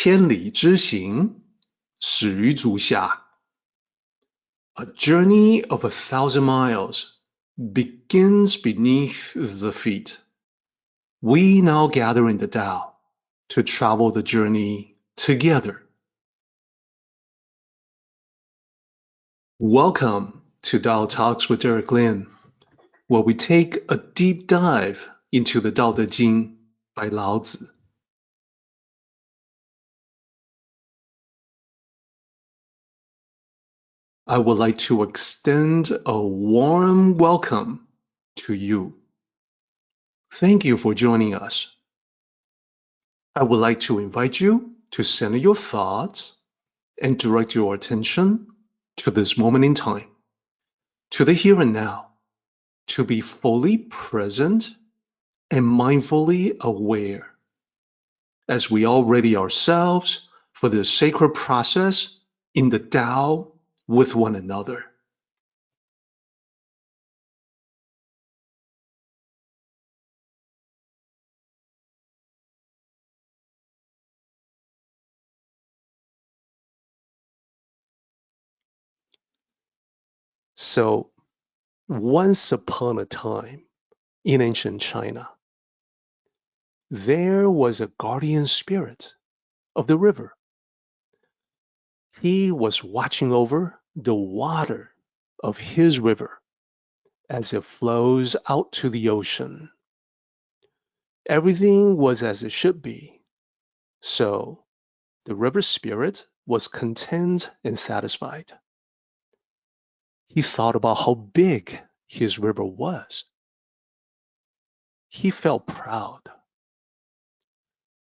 千里之行，始于足下。A journey of 1,000 miles begins beneath the feet. We now gather in the Tao to travel the journey together. Welcome to Tao Talks with Derek Lin, where we take a deep dive into the Tao Te Ching by Lao Tzu. I would like to extend a warm welcome to you. Thank you for joining us. I would like to invite you to center your thoughts and direct your attention to this moment in time, to the here and now, to be fully present and mindfully aware as we all ready ourselves for this sacred process in the Tao with one another. So, once upon a time in ancient China, there was a guardian spirit of the river. He was watching over the water of his river as it flows out to the ocean. Everything was as it should be, so the river spirit was content and satisfied. He thought about how big his river was. He felt proud.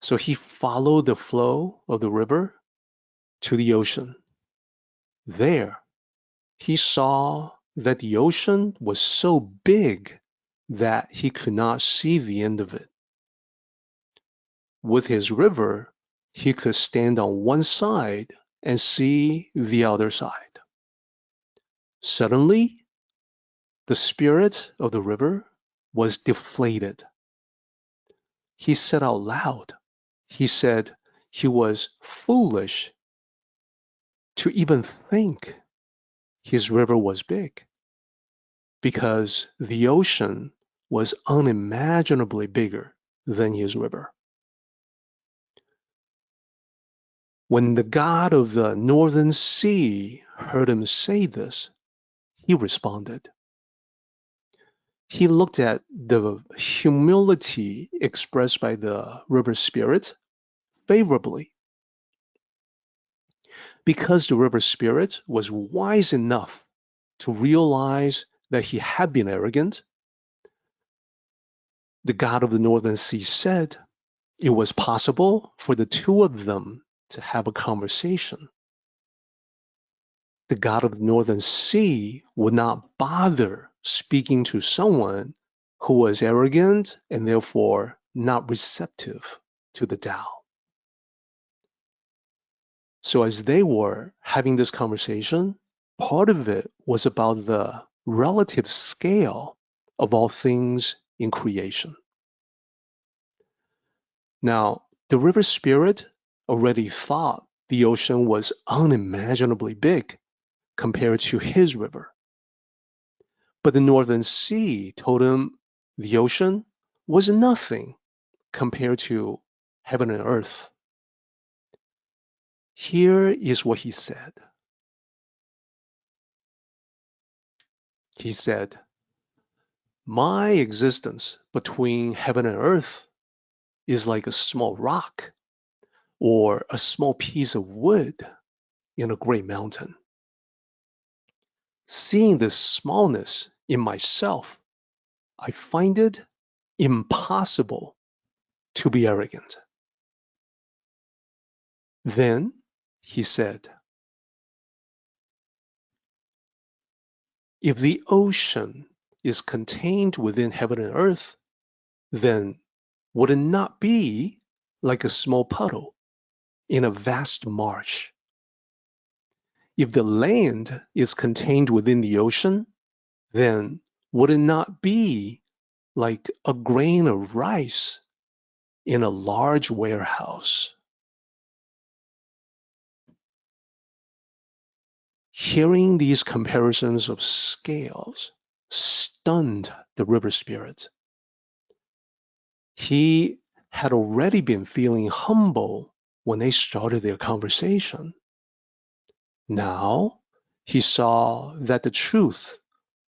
So he followed the flow of the river to the ocean. There, he saw that the ocean was so big that he could not see the end of it. With his river, he could stand on one side and see the other side. Suddenly, the spirit of the river was deflated. He said out loud, he said he was foolish to even think his river was big, because the ocean was unimaginably bigger than his river. When the god of the northern sea heard him say this, he responded. He looked at the humility expressed by the river spirit favorably. Because the river spirit was wise enough to realize that he had been arrogant, the god of the northern sea said it was possible for the two of them to have a conversation. The god of the northern sea would not bother speaking to someone who was arrogant and therefore not receptive to the Tao. So as they were having this conversation, part of it was about the relative scale of all things in creation. Now, the river spirit already thought the ocean was unimaginably big compared to his river. But the northern sea told him the ocean was nothing compared to heaven and earth. Here is what he said. He said, my existence between heaven and earth is like a small rock or a small piece of wood in a great mountain. Seeing this smallness in myself, I find it impossible to be arrogant. Then he said, if the ocean is contained within heaven and earth, then would it not be like a small puddle in a vast marsh? If the land is contained within the ocean, then would it not be like a grain of rice in a large warehouse? Hearing these comparisons of scales stunned the river spirit. He had already been feeling humble when they started their conversation. Now he saw that the truth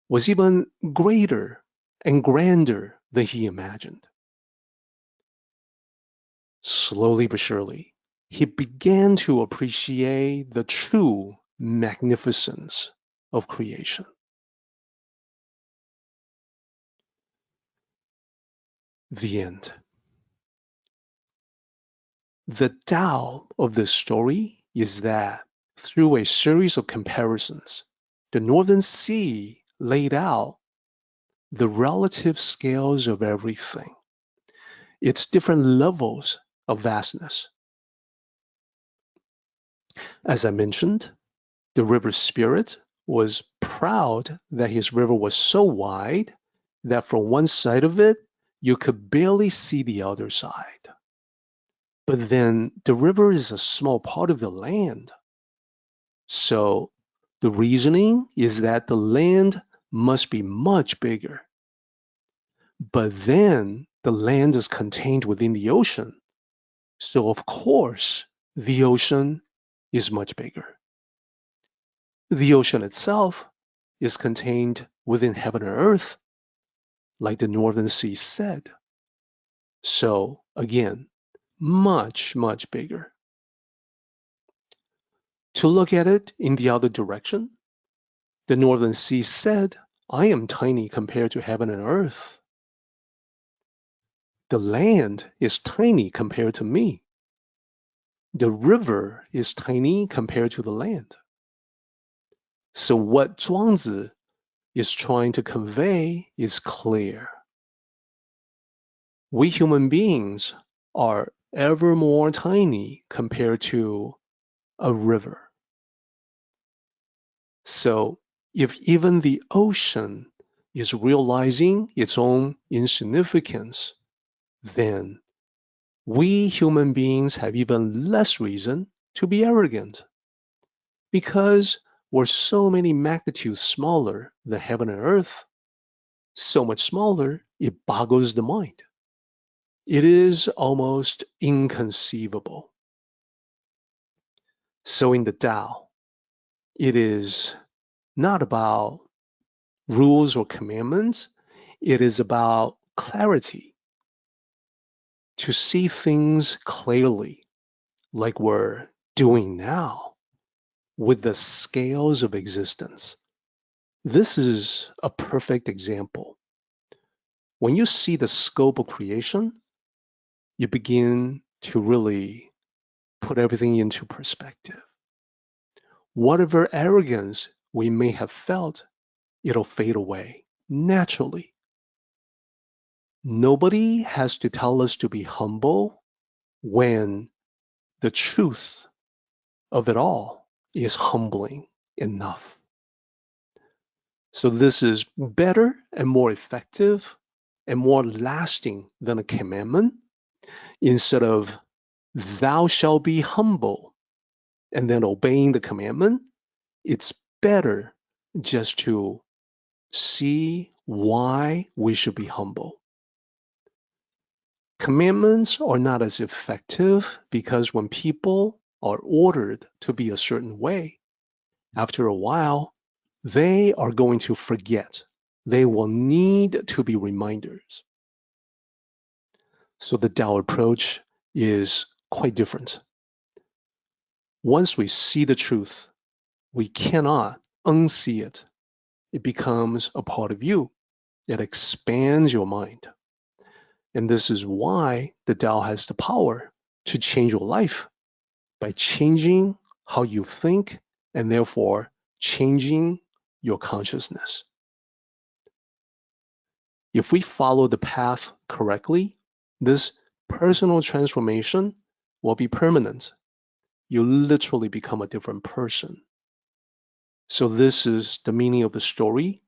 was even greater and grander than he imagined. Slowly but surely, he began to appreciate the true magnificence of creation. The end. The Tao of this story is that through a series of comparisons, the Northern Sea laid out the relative scales of everything, its different levels of vastness. As I mentioned, the river spirit was proud that his river was so wide that from one side of it, you could barely see the other side. But then the river is a small part of the land. So the reasoning is that the land must be much bigger. But then the land is contained within the ocean. So of course, the ocean is much bigger. The ocean itself is contained within heaven and earth, like the Northern Sea said. So again, much, much bigger. To look at it in the other direction, the Northern Sea said, I am tiny compared to heaven and earth. The land is tiny compared to me. The river is tiny compared to the land. So what Chuang Tzu is trying to convey is clear. We human beings are ever more tiny compared to a river. So if even the ocean is realizing its own insignificance, then we human beings have even less reason to be arrogant, because we're so many magnitudes smaller than heaven and earth, so much smaller it boggles the mind. It is almost inconceivable. So in the Tao, it is not about rules or commandments, it is about clarity. To see things clearly, like we're doing now, with the scales of existence. This is a perfect example. When you see the scope of creation, you begin to really put everything into perspective. Whatever arrogance we may have felt, it'll fade away naturally. Nobody has to tell us to be humble when the truth of it all is humbling enough. So this is better and more effective and more lasting than a commandment. Instead of thou shalt be humble and then obeying the commandment, it's better just to see why we should be humble. Commandments are not as effective because when people are ordered to be a certain way, after a while, they are going to forget. They will need to be reminders. So the Tao approach is quite different. Once we see the truth, we cannot unsee it. It becomes a part of you. It expands your mind. And this is why the Tao has the power to change your life by changing how you think and therefore changing your consciousness. If we follow the path correctly, this personal transformation will be permanent. You literally become a different person. So this is the meaning of the story.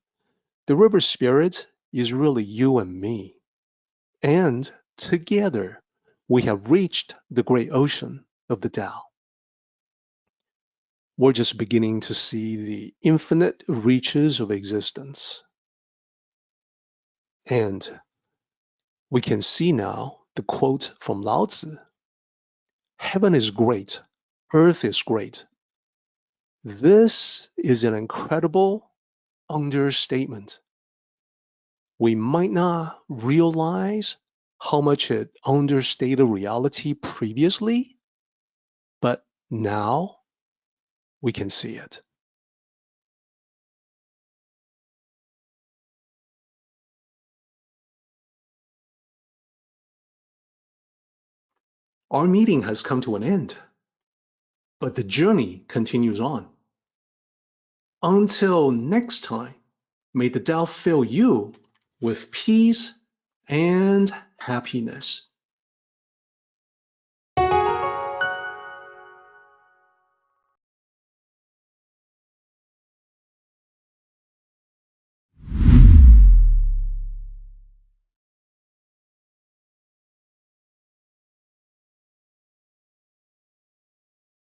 The river spirit is really you and me. And together, we have reached the great ocean of the Tao. we're just beginning to see the infinite reaches of existence. And we can see now the quote from Lao Tzu: "Heaven is great, earth is great." This is an incredible understatement. We might not realize how much it understated reality previously, but now we can see it. Our meeting has come to an end, but the journey continues on. Until next time, may the Tao fill you with peace and happiness.